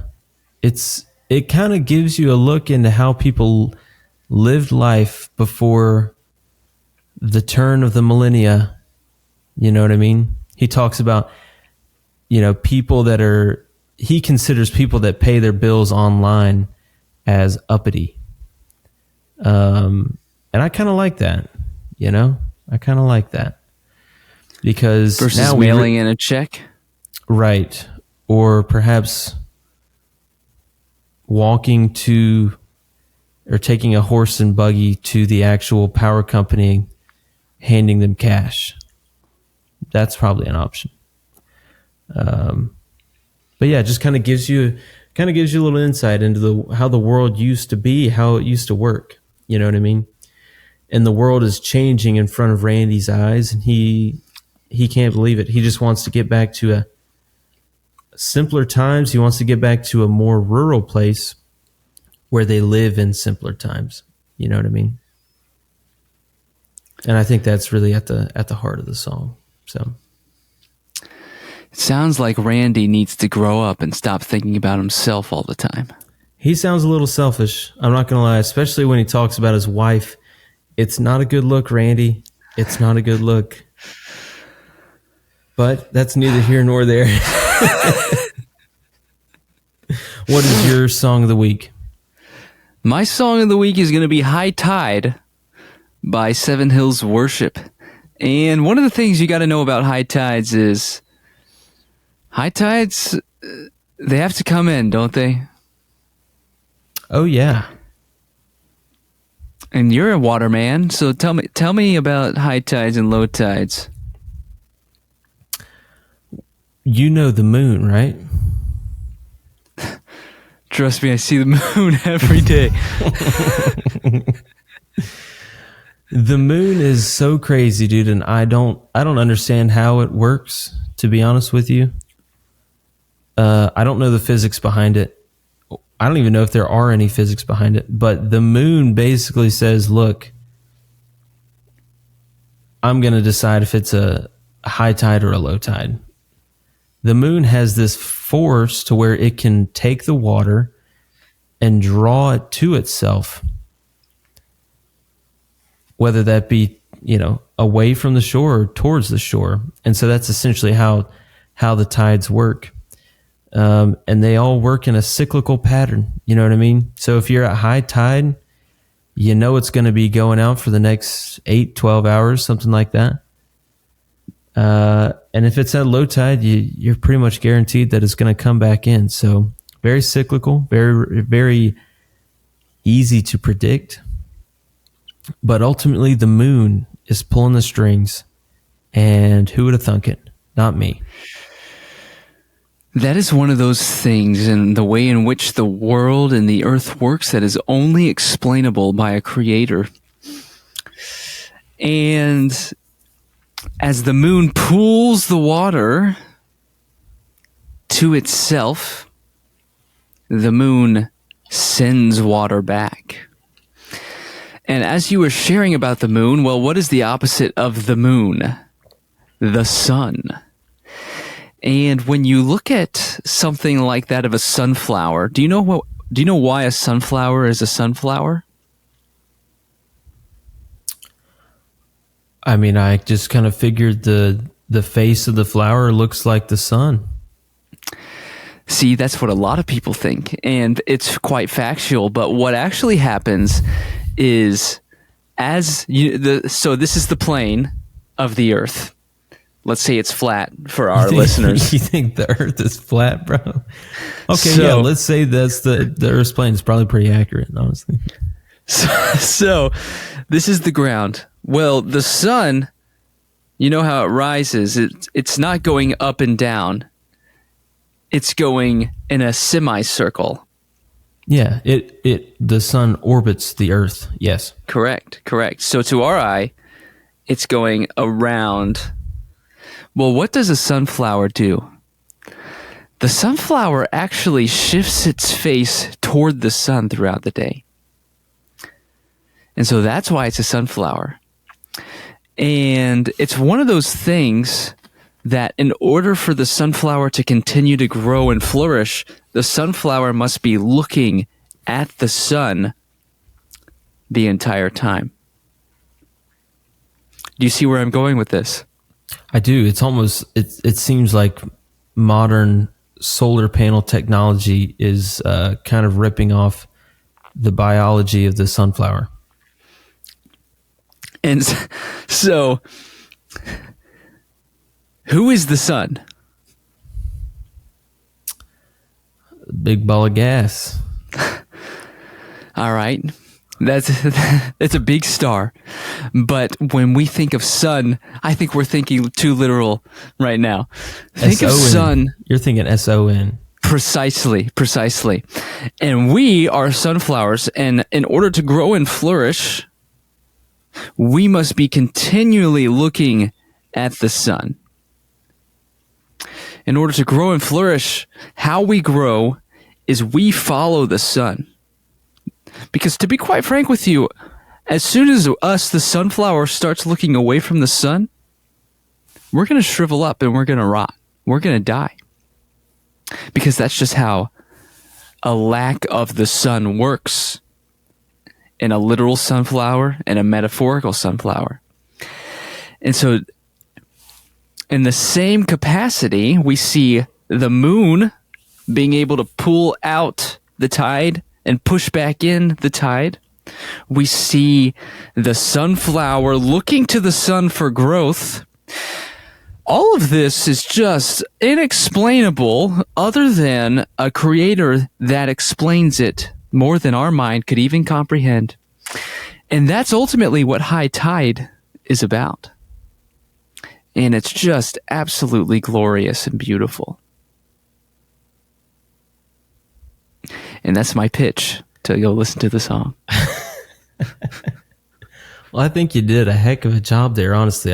it kind of gives you a look into how people lived life before the turn of the millennia. You know what I mean? He talks about, people he considers people that pay their bills online as uppity. And I kind of like that. I kind of like that because Versus now mailing in a check, right? Or perhaps walking to or taking a horse and buggy to the actual power company, handing them cash. That's probably an option. But yeah, it just kind of gives you a little insight into how the world used to be, how it used to work. You know what I mean? And the world is changing in front of Randy's eyes, and he can't believe it. He just wants to get back to a simpler times. He wants to get back to a more rural place where they live in simpler times. You know what I mean? And I think that's really at the heart of the song. So it sounds like Randy needs to grow up and stop thinking about himself all the time. He sounds a little selfish. I'm not going to lie, especially when he talks about his wife. It's not a good look, Randy. It's not a good look. But that's neither here nor there. What is your song of the week? My song of the week is going to be High Tide by Seven Hills Worship. And one of the things you got to know about high tides is high tides, they have to come in, don't they? Oh, yeah. And you're a waterman, so tell me about high tides and low tides. You know the moon, right? Trust me, I see the moon every day. The moon is so crazy, dude, and I don't understand how it works, to be honest with you. I don't know the physics behind it. I don't even know if there are any physics behind it, but the moon basically says, look, I'm going to decide if it's a high tide or a low tide. The moon has this force to where it can take the water and draw it to itself, whether that be, away from the shore or towards the shore. And so that's essentially how the tides work. And they all work in a cyclical pattern. You know what I mean? So if you're at high tide, it's going to be going out for the next 8-12 hours, something like that. And if it's at low tide, you're pretty much guaranteed that it's going to come back in. So very cyclical, very, very easy to predict. But ultimately, the moon is pulling the strings. And who would have thunk it? Not me. That is one of those things in the way in which the world and the earth works that is only explainable by a creator. And as the moon pulls the water to itself, the moon sends water back. And as you were sharing about the moon, well, what is the opposite of the moon? The sun. And when you look at something like that of a sunflower, do you know why a sunflower is a sunflower? I mean, I just kind of figured the face of the flower looks like the sun. See, that's what a lot of people think, and it's quite factual. But what actually happens is, so this is the plane of the Earth. Let's say it's flat for our listeners. You think the Earth is flat, bro? Okay, So- yeah. Let's say that's the Earth's plane is probably pretty accurate, honestly. So this is the ground. Well, the sun, you know how it rises. It's not going up and down. It's going in a semicircle. Yeah, the sun orbits the Earth. Yes. Correct. So to our eye, it's going around. Well, what does a sunflower do? The sunflower actually shifts its face toward the sun throughout the day. And so that's why it's a sunflower. And it's one of those things that in order for the sunflower to continue to grow and flourish, the sunflower must be looking at the sun the entire time. Do you see where I'm going with this? I do. It's almost it seems like modern solar panel technology is kind of ripping off the biology of the sunflower. And so, who is the sun? Big ball of gas. All right. It's a big star. But when we think of sun, I think we're thinking too literal right now. Think of S-O-N. sun. You're thinking S-O-N. Precisely. And we are sunflowers, and in order to grow and flourish, we must be continually looking at the sun. In order to grow and flourish, how we grow is we follow the sun. Because to be quite frank with you, as soon as the sunflower, starts looking away from the sun, we're going to shrivel up and we're going to rot. We're going to die. Because that's just how a lack of the sun works in a literal sunflower and a metaphorical sunflower. And so in the same capacity, we see the moon being able to pull out the tide and push back in the tide. We see the sunflower looking to the sun for growth. All of this is just inexplainable other than a creator that explains it more than our mind could even comprehend. And that's ultimately what high tide is about. And it's just absolutely glorious and beautiful. And that's my pitch to go listen to the song. Well, I think you did a heck of a job there, honestly.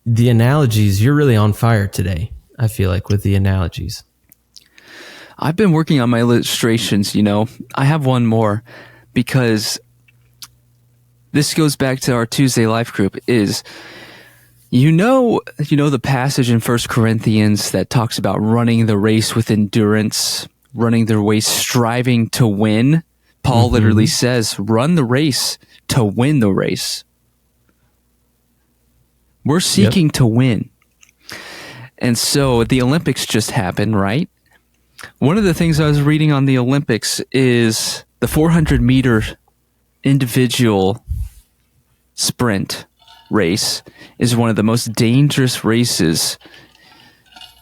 The analogies, you're really on fire today, I feel like, with the analogies. I've been working on my illustrations, I have one more because this goes back to our Tuesday Life group is, the passage in 1 Corinthians that talks about running the race with endurance, running the race, striving to win. Paul literally says, run the race to win the race. We're seeking to win. And so the Olympics just happened, right? One of the things I was reading on the Olympics is the 400-meter individual sprint race is one of the most dangerous races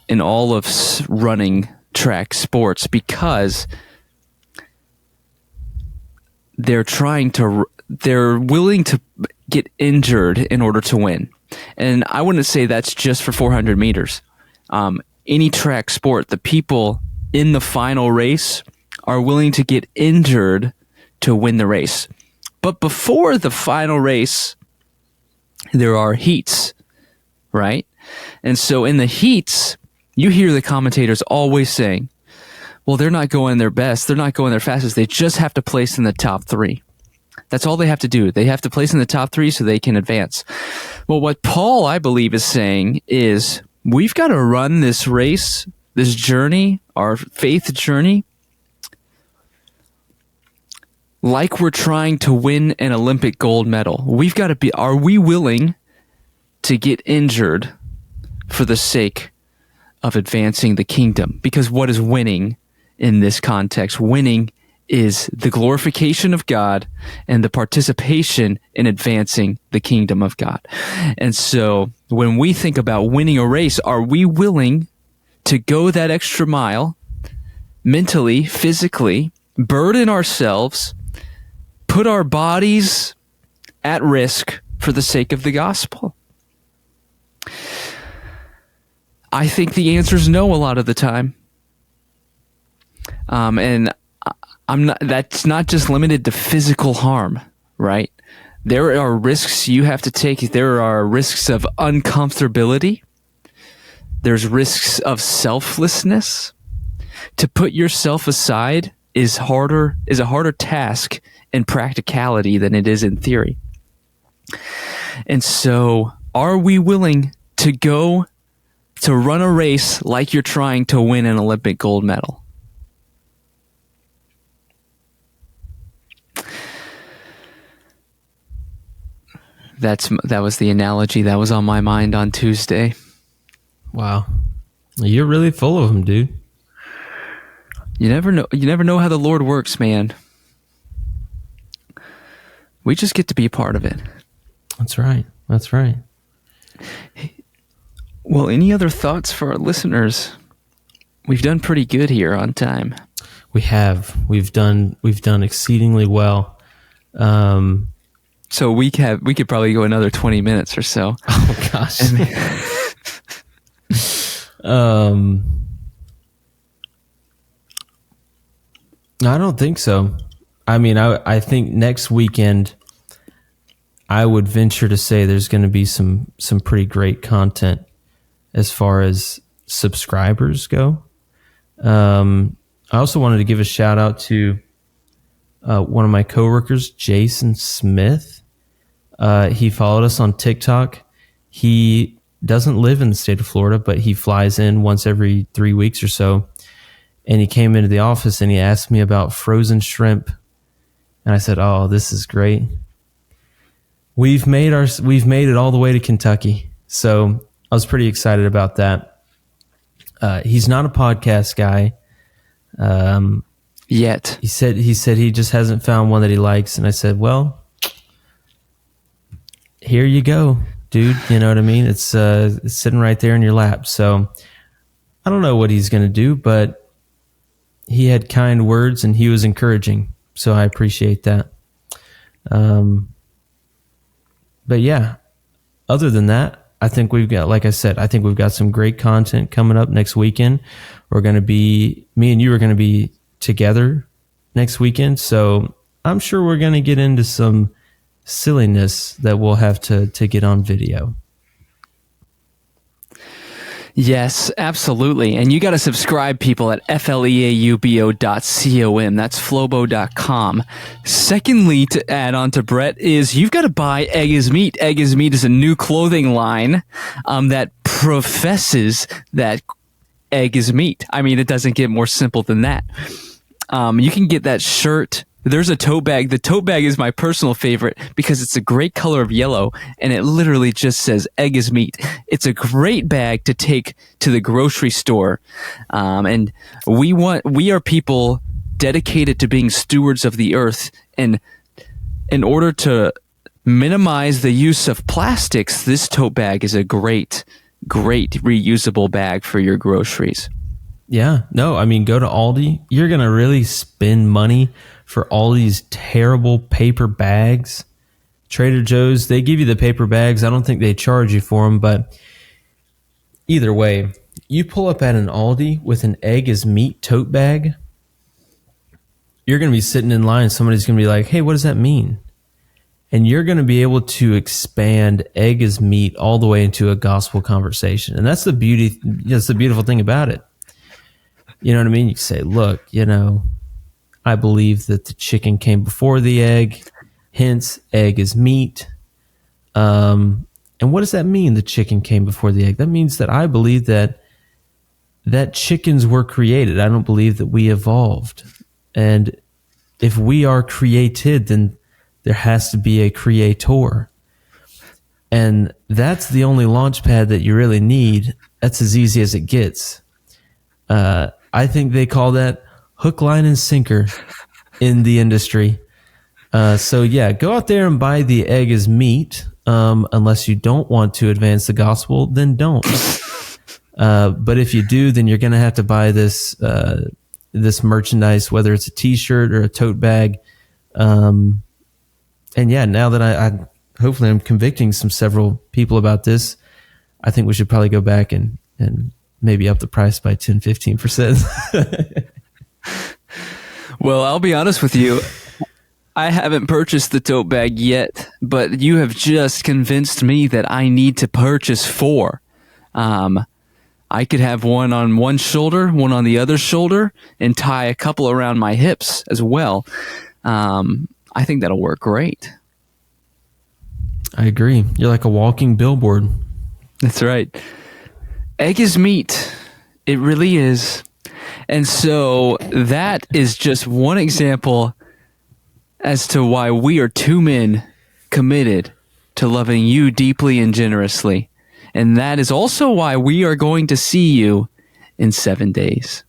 in all of running track sports because they're willing to get injured in order to win. And I wouldn't say that's just for 400 meters. Any track sport, the people in the final race are willing to get injured to win the race. But before the final race, there are heats, right? And so in the heats, you hear the commentators always saying, well, they're not going their best. They're not going their fastest. They just have to place in the top 3. That's all they have to do. They have to place in the top 3 so they can advance. Well, what Paul, I believe, is saying is we've got to run this race, this journey, our faith journey, like we're trying to win an Olympic gold medal. We've got to be, are we willing to get injured for the sake of advancing the kingdom. Because what is winning in this context? Winning is the glorification of God and the participation in advancing the kingdom of God. And so when we think about winning a race, are we willing to go that extra mile mentally, physically, burden ourselves, put our bodies at risk for the sake of the gospel? I think the answer is no a lot of the time. And that's not just limited to physical harm, right? There are risks you have to take. There are risks of uncomfortability. There's risks of selflessness. To put yourself aside is a harder task in practicality than it is in theory. And so, are we willing to go to run a race like you're trying to win an Olympic gold medal? That was the analogy that was on my mind on Tuesday. Wow. You're really full of them, dude. You never know how the Lord works, man. We just get to be a part of it. That's right. That's right. Well, any other thoughts for our listeners? We've done pretty good here on time. We have. We've done exceedingly well. So we could probably go another 20 minutes or so. Oh gosh. I don't think so. I mean, I think next weekend I would venture to say there's going to be some pretty great content as far as subscribers go. I also wanted to give a shout out to one of my coworkers, Jason Smith. He followed us on TikTok. He doesn't live in the state of Florida, but he flies in once every 3 weeks or so. And he came into the office and he asked me about frozen shrimp. And I said, "Oh, this is great. We've made it all the way to Kentucky." So I was pretty excited about that. He's not a podcast guy. Yet. He said he just hasn't found one that he likes. And I said, "Well, here you go, dude." You know what I mean? It's sitting right there in your lap. So I don't know what he's going to do, but he had kind words and he was encouraging. So I appreciate that. But yeah, other than that, I think we've got some great content coming up next weekend. Me and you are going to be together next weekend. So I'm sure we're going to get into some silliness that we'll have to get on video. Yes, absolutely. And you got to subscribe, people, at fleaubo.com. That's flobo.com. Secondly, to add on to Brett, is you've got to buy Egg is Meat. Egg is Meat is a new clothing line that professes that egg is meat. I mean, it doesn't get more simple than that. You can get that shirt. There's a tote bag. The tote bag is my personal favorite because it's a great color of yellow and it literally just says egg is meat. It's a great bag to take to the grocery store. And we are people dedicated to being stewards of the earth. And in order to minimize the use of plastics, this tote bag is a great reusable bag for your groceries. Yeah, no, I mean, go to Aldi. You're going to really spend money for all these terrible paper bags. Trader Joe's, they give you the paper bags. I don't think they charge you for them, but either way, you pull up at an Aldi with an egg is meat tote bag, you're going to be sitting in line. Somebody's going to be like, "Hey, what does that mean?" And you're going to be able to expand egg is meat all the way into a gospel conversation. And that's the beauty. That's the beautiful thing about it. You know what I mean? You can say, "Look, I believe that the chicken came before the egg, hence egg is meat." And what does that mean? The chicken came before the egg. That means that I believe that chickens were created. I don't believe that we evolved. And if we are created, then there has to be a creator. And that's the only launch pad that you really need that's as easy as it gets. I think they call that hook, line, and sinker in the industry. So yeah, go out there and buy the egg as meat. Unless you don't want to advance the gospel, then don't. But if you do, then you're going to have to buy this merchandise, whether it's a T-shirt or a tote bag. And yeah, now that I hopefully I'm convicting several people about this, I think we should probably go back and maybe up the price by 10, 15%. Well, I'll be honest with you. I haven't purchased the tote bag yet, but you have just convinced me that I need to purchase 4. I could have one on one shoulder, one on the other shoulder, and tie a couple around my hips as well. I think that'll work great. I agree. You're like a walking billboard. That's right. Egg is meat. It really is. And so that is just one example as to why we are 2 men committed to loving you deeply and generously. And that is also why we are going to see you in 7 days.